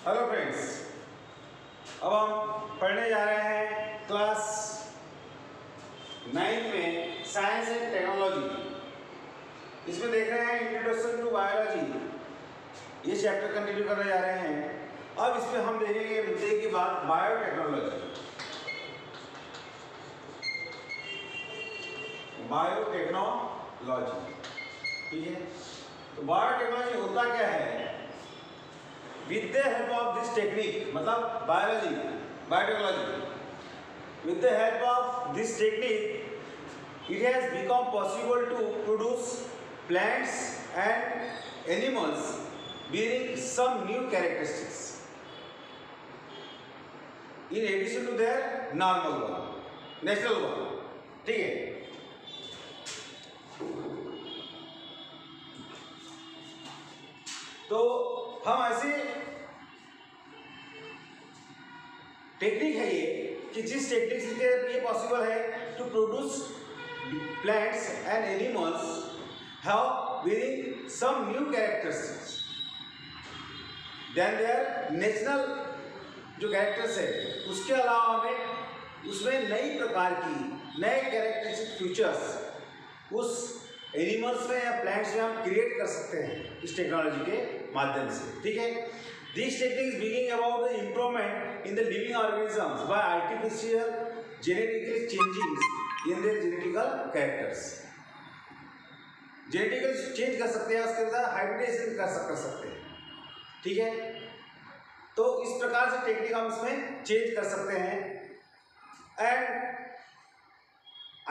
Hello friends, अब हम पढ़ने जा रहे हैं क्लास 9 में साइंस एंड टेक्नोलॉजी। इसमें देख रहे हैं इंट्रोडक्शन टू बायोलॉजी, ये चैप्टर कंटिन्यू करने जा रहे हैं। अब इसमें हम देखेंगे मुद्दे की बात बायोटेक्नोलॉजी। बायोटेक्नोलॉजी, ठीक है। तो बायोटेक्नोलॉजी होता क्या है? With the help of this technique, मतलब biotechnology, with the help of this technique, it has become possible to produce plants and animals bearing some new characteristics in addition to their normal one, natural one, ठीक है। तो हम ऐसी technique है ये कि जिस टेक्निक से ये पॉसिबल है to produce plants and animals have very some new characteristics than their natural जो कैरेक्टर्स है, उसके अलावा हमें उसमें नई प्रकार की नए कैरेक्टरिस्टिक फीचर्स उस एनिमल्स में या प्लांट्स में हम क्रिएट कर सकते हैं इस टेक्नोलॉजी के माध्यम से, ठीक है। This technique is bringing about the improvement in the living organisms by artificial genetically changing in their genetical characters. Genetical change कर सकते हैं, उसके अंदर हाइब्रिडाइजेशन कर सकते हैं, ठीक है। तो इस प्रकार से टेक्निक हम इसमें चेंज कर सकते हैं। And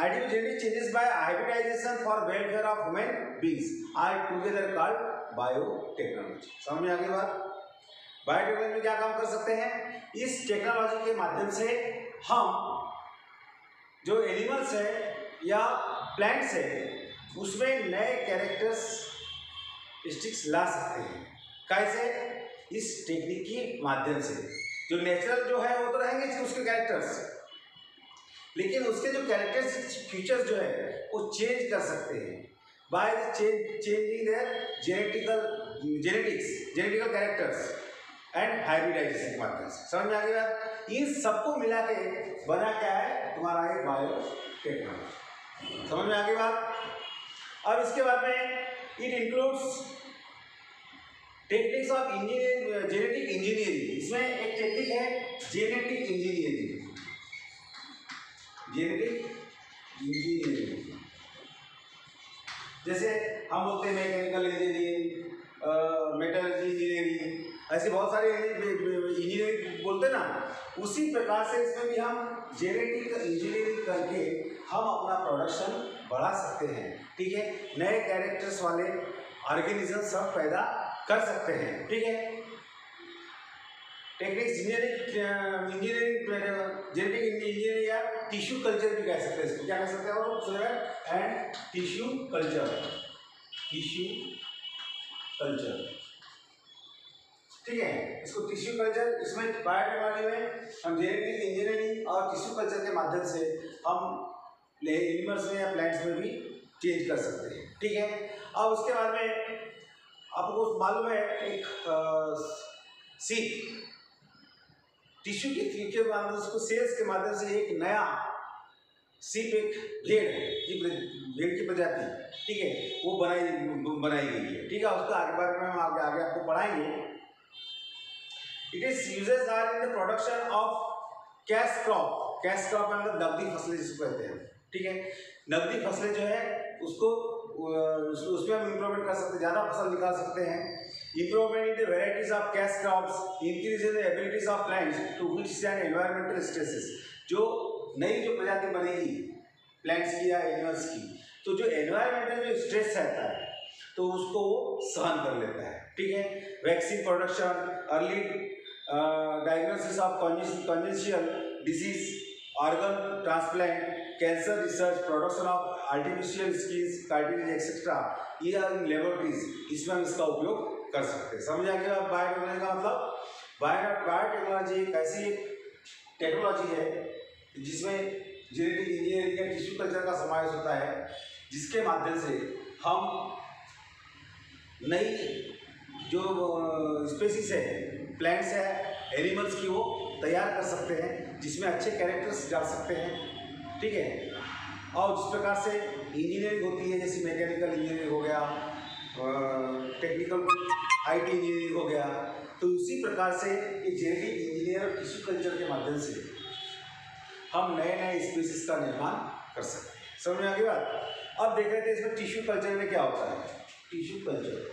Artificial genetic changes by hybridization for welfare of human beings are together called biotechnology। समझ में आ गई बात? बायोटेक्नोलॉजी में क्या काम कर सकते हैं? इस टेक्नोलॉजी के माध्यम से हम जो एनिमल्स है या प्लांट्स है उसमें नए कैरेक्टरिस्टिक्स ला सकते हैं। कैसे? इस टेक्निक के माध्यम से। जो नेचुरल जो है वो तो रहेंगे उसके कैरेक्टर्स, लेकिन उसके जो कैरेक्टर्स फीचर्स जो है वो चेंज कर सकते हैं by changing their genetical characters and hybridization के माध्यम से। समझ में आ गया? इन सबको मिला के बना क्या है तुम्हारा एक बायोटेक्नोलॉजी। समझ में आ गई बात? अब इसके बाद में it includes techniques of engineering, genetic engineering. इसमें एक टेक्निक है जेनेटिक इंजीनियरिंग। जैसे हम बोलते हैं मैकेनिकल इंजीनियरिंग, मेटलर्जी इंजीनियरिंग, ऐसे बहुत सारे इंजीनियरिंग बोलते हैं ना। उसी प्रकार से इसमें भी हम जेनेटिक इंजीनियरिंग करके हम अपना प्रोडक्शन बढ़ा सकते हैं, ठीक है। नए कैरेक्टर्स वाले ऑर्गेनिज्म सब पैदा कर सकते हैं, ठीक है। टेक्निक्स इंजीनियरिंग जेनेटिक इंजीनियरिंग या टिश्यू कल्चर भी कह सकते हैं। इसको क्या कह सकते हैं? और एंड टिश्यू कल्चर, ठीक है। इसको टिश्यू कल्चर, इसमें बायोटेक्नोलॉजी में हम जेनेटिक इंजीनियरिंग और टिश्यू कल्चर के माध्यम से हम एनिमल्स में या प्लांट्स में भी चेंज कर सकते हैं, ठीक है। अब उसके बाद में आपको मालूम है एक सीप टिश्यू के माध्यम से, सेल्स के माध्यम से एक नया सीप, एक भेड़ की प्रजाति, ठीक है, वो बनाई गई है, ठीक है। उसका आगे बारे में हम आगे आपको पढ़ाएंगे। It is uses are in the production of cash crop. Cash crop मतलब नकदी फसलें जिसको कहते हैं, ठीक है। नकदी फसलें जो है उसको उसमें हम इम्प्रूवमेंट कर सकते हैं, ज़्यादा फसल निकाल सकते हैं। Improvement in the varieties of cash crops, increase in the abilities of plants to withstand environmental stresses। जो नई जो प्रजाति बनेगी प्लांट्स की या एनिमल्स की, तो जो एनवायरमेंटल जो स्ट्रेस रहता है तो उसको वो सहन कर लेता है, ठीक है। Vaccine production, early diagnosis of congenital disease, organ transplant, cancer research, production of artificial skins, cartilage etcetera, ये इन लेबोरेटरीज, इसमें हम इसका उपयोग कर सकते हैं। समझ आ गया बायोटेक्नोलॉजी का मतलब? बायोटेक्नोलॉजी एक ऐसी टेक्नोलॉजी है जिसमें जेनेटिक इंजीनियरिंग या टिश्यू कल्चर का समावेश होता है, जिसके माध्यम से हम नई जो स्पेसीज है प्लांट्स है, एनिमल्स की वो तैयार कर सकते हैं, जिसमें अच्छे कैरेक्टर्स डाल सकते हैं, ठीक है। और जिस प्रकार से इंजीनियरिंग होती है, जैसे मैकेनिकल इंजीनियरिंग हो गया, टेक्निकल IT इंजीनियरिंग हो गया, तो उसी प्रकार से ये जेनेटिक इंजीनियर और टिश्यू कल्चर के माध्यम से हम नए नए स्पीसीज का निर्माण कर सकते हैं। समझ में आ गई बात। अब देख रहे थे इसमें टिश्यू कल्चर में क्या होता है। टिश्यू कल्चर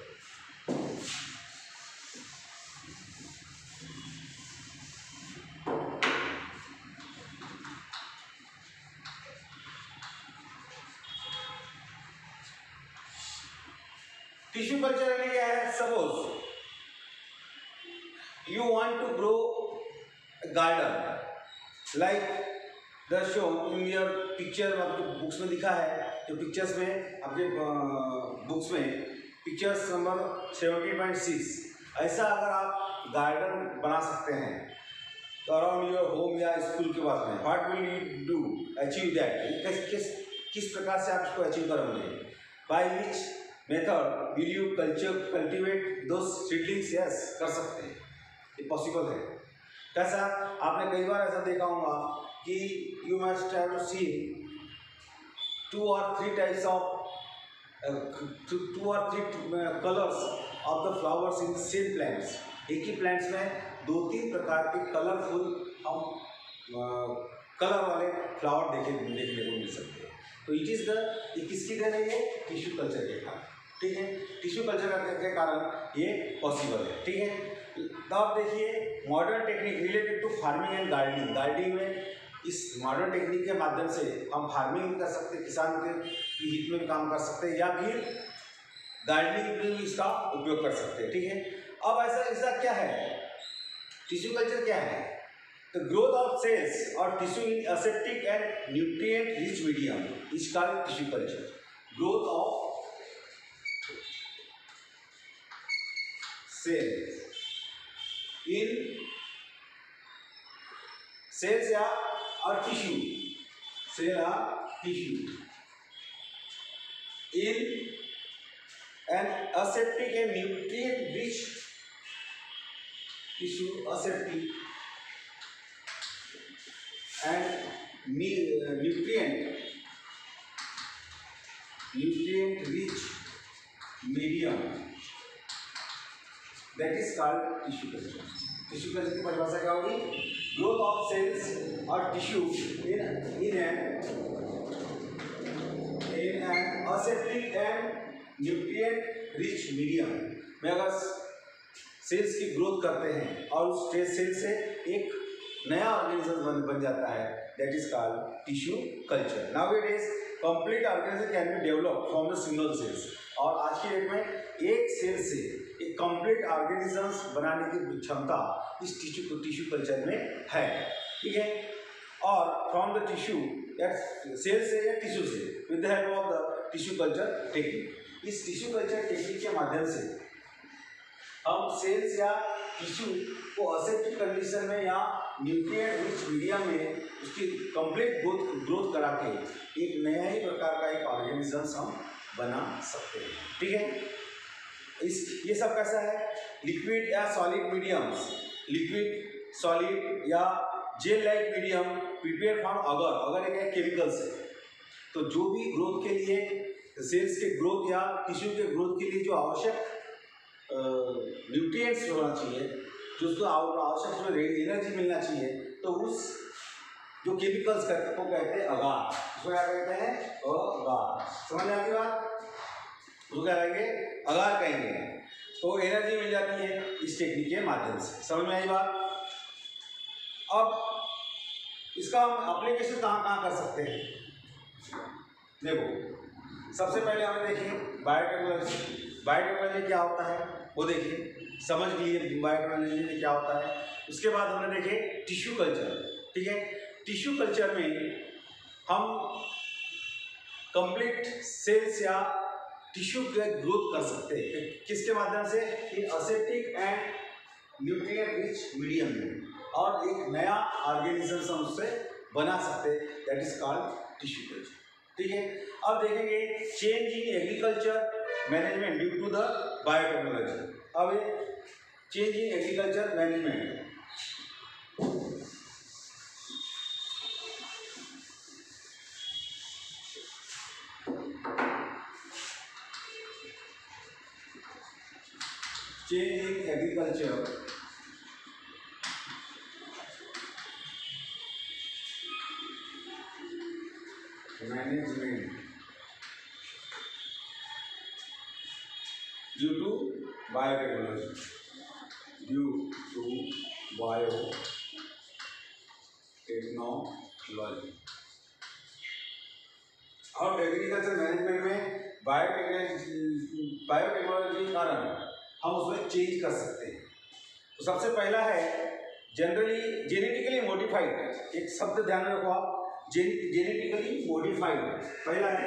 टिश्यू कल्चर में क्या है, suppose you want to grow a garden like the shown in your picture। आपके बुक्स में दिखा है, जो पिक्चर्स में आपके बुक्स में पिक्चर्स नंबर 17.6, ऐसा अगर आप गार्डन बना सकते हैं तो अराउंड योर होम या स्कूल के पास में, what will you do achieve that, किस प्रकार से आप इसको अचीव करोगे, by which method will you cultivate those seedlings. Yes, कर सकते हैं, ये पॉसिबल है। कैसा, आपने कई बार ऐसा देखा होगा कि you must have seen 2 or 3 types of 2 or 3 colours of the flowers in same plants. एक ही प्लांट्स में 2-3 प्रकार के कलरफुल हम कलर वाले फ्लावर देखने को मिल सकते हैं। तो इट इज़ द, ये किसकी देन है, ये टिश्यू कल्चर के कारण, ठीक है। टिश्यू कल्चर के कारण ये पॉसिबल है, ठीक है। तो आप देखिए modern technique related to farming and gardening. Gardening में इस मॉडर्न टेक्निक के माध्यम से हम फार्मिंग भी कर सकते हैं, किसान के हित में भी काम कर सकते हैं, या फिर गार्डनिंग में भी इसका उपयोग कर सकते हैं, ठीक है। अब ऐसा क्या है, टिश्यू कल्चर क्या है, द ग्रोथ ऑफ सेल्स और tissue in aseptic and nutrient rich medium is called tissue culture. Growth of cells in cells या और टिश्यू, सेल या tissue in an aseptic and nutrient rich tissue, aseptic and nutrient rich medium, that is called tissue culture। Tissue culture की परिभाषा क्या होगी, growth of cells और tissue in an aseptic and nutrient rich medium में अगर sales की growth करते हैं और उस सेल से एक नया ऑर्गेनिज्म बन जाता है, that is called tissue culture. Nowadays complete organism can be develop from the single cells. और आज की डेट में एक सेल से एक कंप्लीट ऑर्गेनिजम्स बनाने की क्षमता इस टिश्यू कल्चर में है, ठीक है। और फ्रॉम द टिश्यू या सेल से या टिश्यू से with the help of the tissue culture technique, इस टिश्यू कल्चर टेक्निक के माध्यम से हम सेल्स या टिश्यू को असेप्टिक कंडीशन में या न्यूट्रिएंट रिच मीडियम में उसकी कंप्लीट ग्रोथ करा के एक नया ही प्रकार का एक ऑर्गेनिजम्स हम बना सकते हैं, ठीक है। ये सब कैसा है, लिक्विड या सॉलिड मीडियम्स, लिक्विड सॉलिड या gel like medium prepare from अगर एक केमिकल्स है। तो जो भी ग्रोथ के लिए, सेल्स के ग्रोथ या टिश्यू के ग्रोथ के लिए जो आवश्यक न्यूट्रिएंट्स होना चाहिए, जो उसको आवश्यक उसमें एनर्जी मिलना चाहिए, तो उस जो केमिकल्स को कहते हैं अगार, उसको क्या कहते हैं, अगार। समझ में आ गई बात, उसको क्या कहेंगे, अगार कहेंगे। तो एनर्जी मिल जाती है इस टेक्निक के माध्यम से। समझ में आई बात। अब इसका हम एप्लीकेशन कहाँ कर सकते हैं, देखो सबसे पहले हमें देखिए बायोटेक्नोलॉजी। बायोटेक्नोलॉजी क्या होता है वो देखिए, समझ लिए बायोटेक्नोलॉजी में क्या होता है। उसके बाद हमने देखे टिश्यू कल्चर, ठीक है। टिश्यू कल्चर में हम कंप्लीट सेल्स या टिश्यू के ग्रोथ कर सकते हैं, किसके माध्यम से, इन aseptic and nutrient rich medium में, और एक नया ऑर्गेनिज्म हम उससे बना सकते हैं, that is called tissue culture, ठीक है। अब देखेंगे change in agriculture management due to the biotechnology. अब change in agriculture management. Change in agriculture management due to biotechnology, due to biotechnology. और एग्रीकल्चर मैनेजमेंट में बायोटेक्नोलॉजी के कारण हम उसमें चेंज कर सकते हैं। तो सबसे पहला है जनरली जेनेटिकली मॉडिफाइड, एक शब्द ध्यान रखो आप, जेनेटिकली मॉडिफाइड पहला है।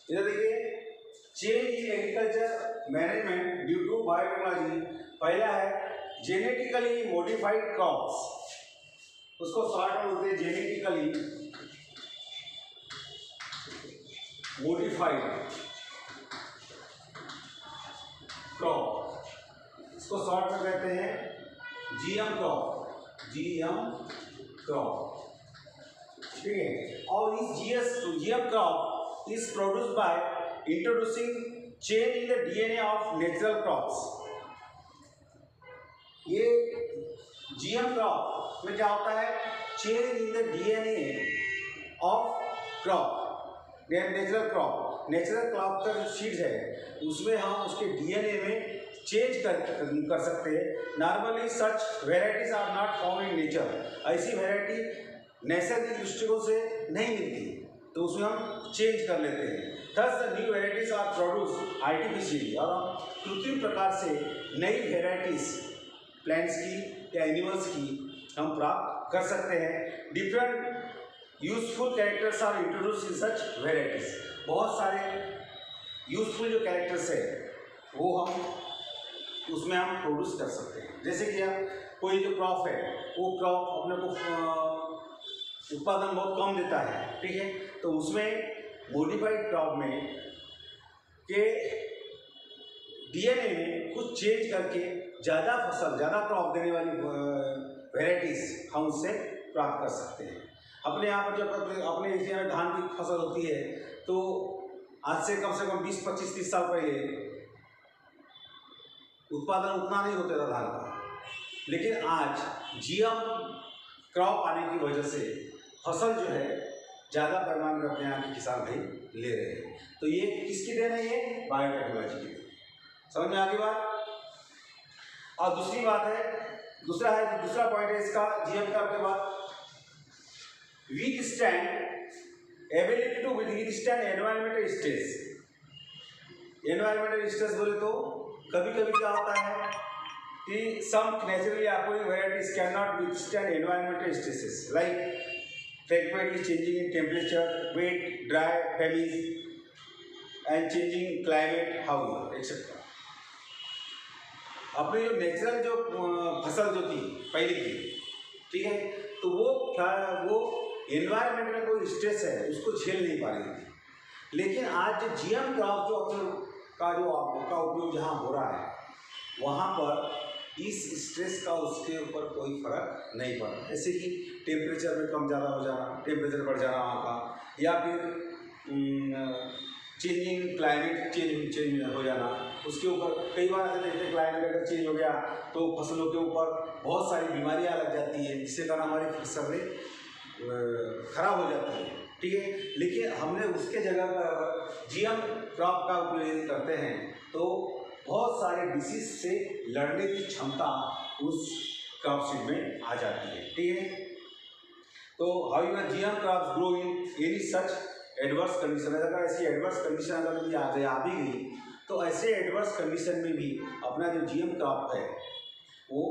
इधर देखिए, change in agriculture management due to biotechnology, पहला है जेनेटिकली मॉडिफाइड क्रॉप्स, उसको शॉर्ट में बोलते हैं जेनेटिकली मॉडिफाइड क्रॉप, इसको शॉर्ट में कहते हैं जीएम क्रॉप, जीएम क्रॉप, ठीक है। और इस GM crop is produced by introducing change in the DNA of natural crops। ये GM क्रॉप में क्या होता है, change in the DNA of crop, natural crop का जो सीड्स है उसमें हम उसके DNA में चेंज कर सकते हैं। Normally such varieties are not found in nature, ऐसी वेराइटी नैसर्गिक दृष्टिकोण से नहीं मिलती, तो उसमें हम चेंज कर लेते हैं। Thus the new varieties are produce artificially, और हम कृत्रिम प्रकार से नई वेराइटीज प्लांट्स की या एनिमल्स की हम प्राप्त कर सकते हैं। Different useful characters are introduce in such varieties, बहुत सारे यूजफुल जो कैरेक्टर्स है वो हम उसमें हम प्रोड्यूस कर सकते हैं। जैसे कि आप कोई जो क्रॉप है वो क्रॉप अपने को उत्पादन बहुत कम देता है, ठीक है, तो उसमें मॉडिफाइड क्रॉप में के डीएनए में कुछ चेंज करके ज़्यादा फसल, ज़्यादा क्रॉप देने वाली वेराइटीज़ हम उससे प्राप्त कर सकते हैं। अपने यहाँ पर जब अपने एरिया में धान की फसल होती है तो आज से कम 20, 25, 30 साल पहले उत्पादन उतना नहीं होता था धान का, लेकिन आज जीएम क्रॉप आने की वजह से फसल जो है ज़्यादा पैमाने में अपने यहाँ के किसान भाई ले रहे हैं। तो ये किसकी देन है, ये बायोटेक्नोलॉजी की देन। समझ में आ गई बात। और दूसरी बात है, दूसरा पॉइंट है इसका जीएम क्रॉप के बाद withstand, ability to withstand environmental stress. Environmental stress बोले तो कभी कभी क्या होता है कि some naturally aquatic varieties cannot withstand environmental stresses like frequently changing in temperature, wet, dry, famine and changing climate, however, etc. अपनी जो नेचुरल जो फसल जो थी पहले की, ठीक है, तो वो एनवायरमेंट में कोई स्ट्रेस है उसको झेल नहीं पा रही थी। लेकिन आज जो जीएम क्रॉप जो का उपयोग जहाँ हो रहा है वहाँ पर इस स्ट्रेस का उसके ऊपर कोई फर्क नहीं पड़ रहा। जैसे कि टेम्परेचर में कम ज़्यादा हो जाना, टेम्परेचर बढ़ जाना वहाँ का, या फिर चेंजिंग क्लाइमेट चेंज हो जाना, उसके ऊपर कई बार ऐसे देखते हैं क्लाइमेट अगर चेंज हो गया तो फसलों के ऊपर बहुत सारी बीमारियाँ लग जाती हैं, जिससे कारण हमारी फसलें खराब हो जाती है, ठीक है। लेकिन हमने उसके जगह पर जीएम क्रॉप का उपयोग करते हैं तो बहुत सारे डिसीज से लड़ने की क्षमता उस क्रॉप सीड में आ जाती है, ठीक है। तो however GM crops grow in any such adverse condition, अगर ऐसी एडवर्स कंडीशन अगर भी आ भी गई तो ऐसे एडवर्स कंडीशन में भी अपना जो जीएम क्रॉप है वो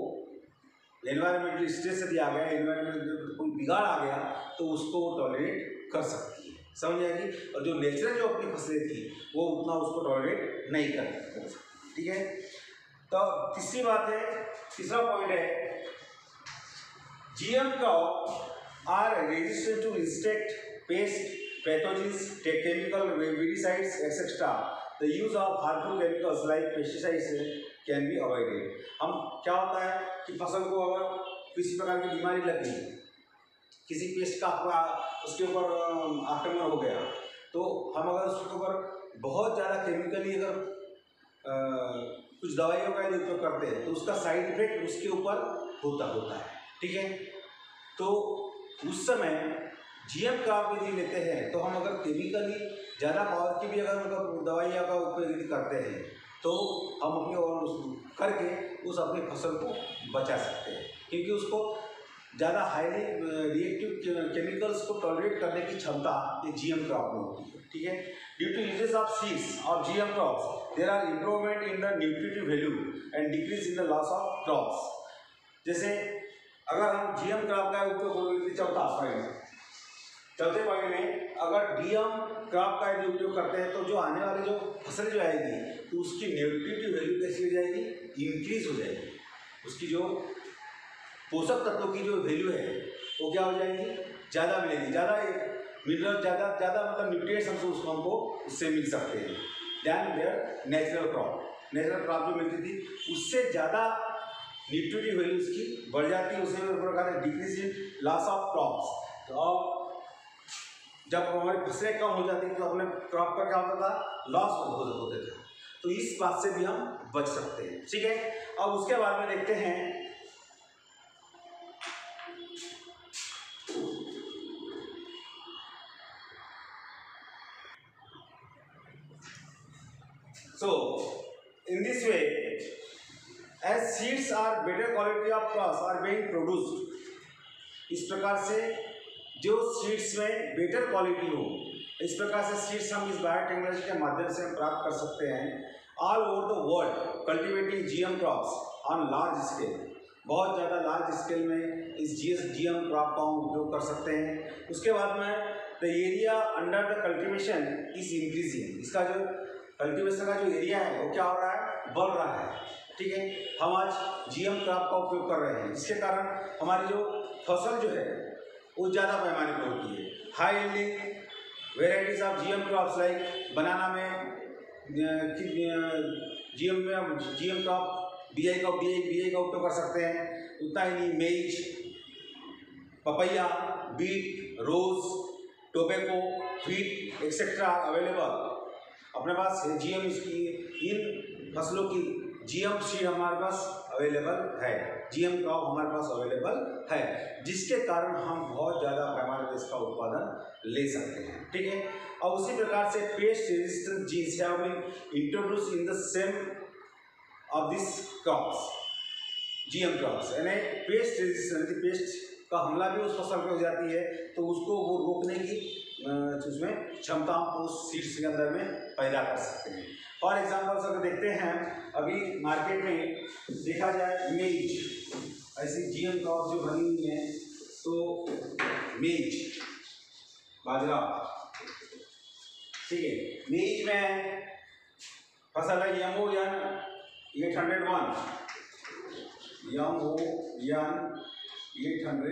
एनवायरमेंटल स्ट्रेस यदि आ गया, एनवायरमेंट कोई बिगाड़ आ गया तो उसको टॉलरेट कर सकती है, समझ आएगी। और जो नेचुरल जो अपनी फसलें थी वो उतना उसको टॉलरेट नहीं कर सकती, ठीक है। तो तीसरी बात है, तीसरा पॉइंट है, GM crop are resistant to insect, pest, pathogens, chemical, weedicides, etc. The use of harmful chemicals like pesticides can be avoided. हम क्या होता है कि फसल को अगर किसी प्रकार की बीमारी लग गई, किसी पेस्ट का उसके ऊपर आक्रमण हो गया, तो हम अगर उसके ऊपर बहुत ज़्यादा केमिकली अगर कुछ दवाइयों का उपयोग करते हैं तो उसका साइड इफेक्ट उसके ऊपर होता है, ठीक है। तो उस समय GM क्रॉप यदि लेते हैं तो हम अगर केमिकली ज़्यादा पावर की भी अगर मतलब दवाइयों का उपयोग यदि करते हैं तो हम अपनी और करके उस अपनी फसल को बचा सकते हैं, क्योंकि उसको ज़्यादा हाईली रिएक्टिव केमिकल्स को टॉलरेट करने की क्षमता ये GM क्रॉप में होती है, ठीक है। Due to uses of seeds of GM crops there are improvement in the nutritive value and decrease in the loss of crops. जैसे अगर हम GM क्रॉप का उपयोग चौथे पॉइंट में अगर GM क्रॉप का यदि उपयोग करते हैं तो जो आने वाली जो फसल जो आएगी तो उसकी न्यूट्रिटिव वैल्यू कैसी हो जाएगी, इंक्रीज हो जाएगी, उसकी जो पोषक तत्वों की जो वैल्यू है वो क्या हो जाएगी, ज़्यादा मिलेगी, ज़्यादा मिनरल, ज़्यादा मतलब न्यूट्रिएंट्स हमको उससे मिल सकते हैं दैन देयर नेचुरल क्रॉप जो मिलती थी उससे ज़्यादा न्यूट्रिटिव वैल्यू उसकी बढ़ जाती है, उसे प्रकार decrease in loss of crops. तो अब जब हमारी फसलें कम हो जाती तो अपने क्रॉप का क्या होता था, लॉस होते थे, तो इस बात से भी हम बच सकते हैं, ठीक है। अब उसके बाद में देखते हैं so in this way as seeds are better quality of crops are being produced, इस प्रकार से जो सीड्स में बेटर क्वालिटी हो, इस प्रकार से सीड्स हम इस बायोटेक्नोलॉजी के माध्यम से हम प्राप्त कर सकते हैं। All over the world cultivating GM crops on large scale, बहुत ज़्यादा लार्ज स्केल में इस GM क्रॉप का हम उपयोग कर सकते हैं। उसके बाद में the area under the cultivation is increasing, इसका जो कल्टिवेशन का जो एरिया है वो क्या हो रहा है, बढ़ रहा है, ठीक है। हम आज GM क्रॉप का उपयोग कर रहे हैं, जिसके कारण हमारी जो फसल जो है वो ज़्यादा पैमाने पर होती है। High yielding varieties of GM crops like banana में GM क्रॉप BI का उपयोग कर सकते हैं, उतना ही नहीं मेज, पपैया, बीट, रोज, टोबैको, व्हीट एक्सेट्रा अवेलेबल अपने पास है। GM इसकी इन फसलों की GM सीड हमारे पास अवेलेबल है, GM क्रॉप हमारे पास अवेलेबल है, जिसके कारण हम बहुत ज़्यादा पैमाने पर इसका उत्पादन ले सकते हैं, ठीक है। और उसी प्रकार से pest resistant genes have been introduce in the same of this crops GM crops, यानी पेस्ट रेजिस्टेंट, पेस्ट का हमला भी उस फसल पर हो जाती है तो उसको वो रोकने की उसमें क्षमता हम उस सीड्स के अंदर में पैदा कर सकते हैं। फॉर एग्जाम्पल्स अगर देखते हैं अभी मार्केट में देखा जाए मेज, ऐसी GM क्रॉप जो बनी हुई है तो मेज बाजरा, ठीक है, मेज में फसल है MON 801, MON 800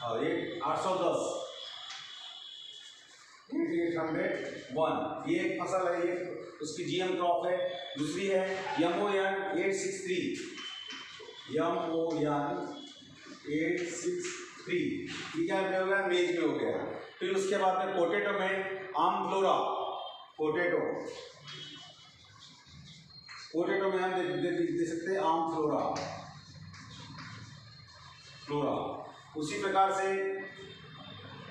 और 810 801, ये एक फसल है, ये उसकी GM क्रॉप है। दूसरी है MON 863, ये क्या हो गया, मेज में हो गया। फिर उसके बाद में पोटैटो में आमफ्लोरा, पोटैटो में हम देख सकते हैं आमफ्लोरा। उसी प्रकार से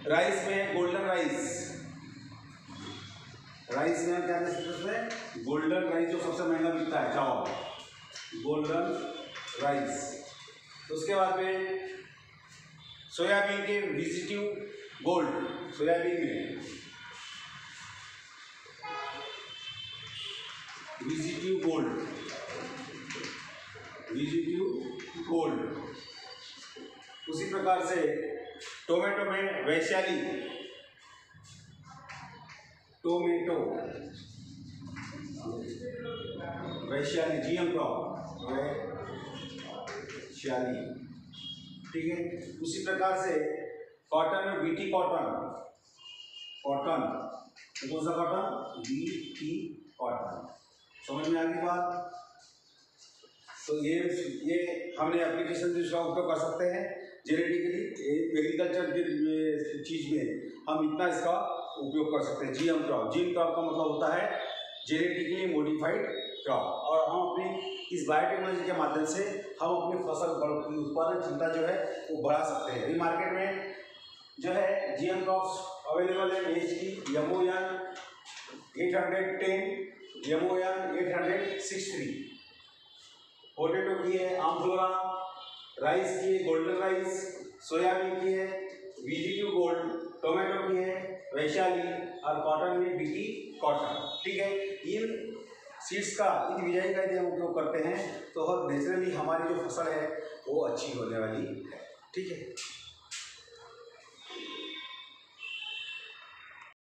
राइस में गोल्डन राइस में क्या देख सकते हैं, उसमें गोल्डन राइस जो सबसे महंगा बिकता है चावल, गोल्डन राइस। उसके बाद में सोयाबीन के विजिटिव गोल्ड, सोयाबीन में विजिटिव गोल्ड। उसी प्रकार से टोमेटो में Vaishali, tomato Vaishali GM crop Vaishali, ठीक है। उसी प्रकार से कॉटन में BT कॉटन, कॉटन तो कौन सा कॉटन, BT कॉटन, समझ में आ गई बात। तो ये हमने एप्लीकेशन जिसका उपयोग कर सकते हैं जेनेटिकली एग्रीकल्चर की चीज़ में हम इतना इसका उपयोग कर सकते हैं। GM क्रॉप का मतलब होता है जेनेटिकली मॉडिफाइड क्रॉप, और हम अपनी इस बायोटेक्नोलॉजी के माध्यम से हम अपनी फसल की उत्पादन क्षमता जो है वो बढ़ा सकते हैं। अभी मार्केट में जो है GM क्रॉप्स अवेलेबल है, HP MON 810, MON 863, पोटैटो की है आमफ्लोरा, राइस की है गोल्डन राइस, सोयाबीन की है VGQ गोल्ड, टोमेटो की है वैशाली, और कॉटन में BT कॉटन, ठीक है। इन सीड्स का, इन बिजाई का यदि हम उपयोग करते हैं तो नेचुरली हमारी जो फसल है वो अच्छी होने वाली है, ठीक है।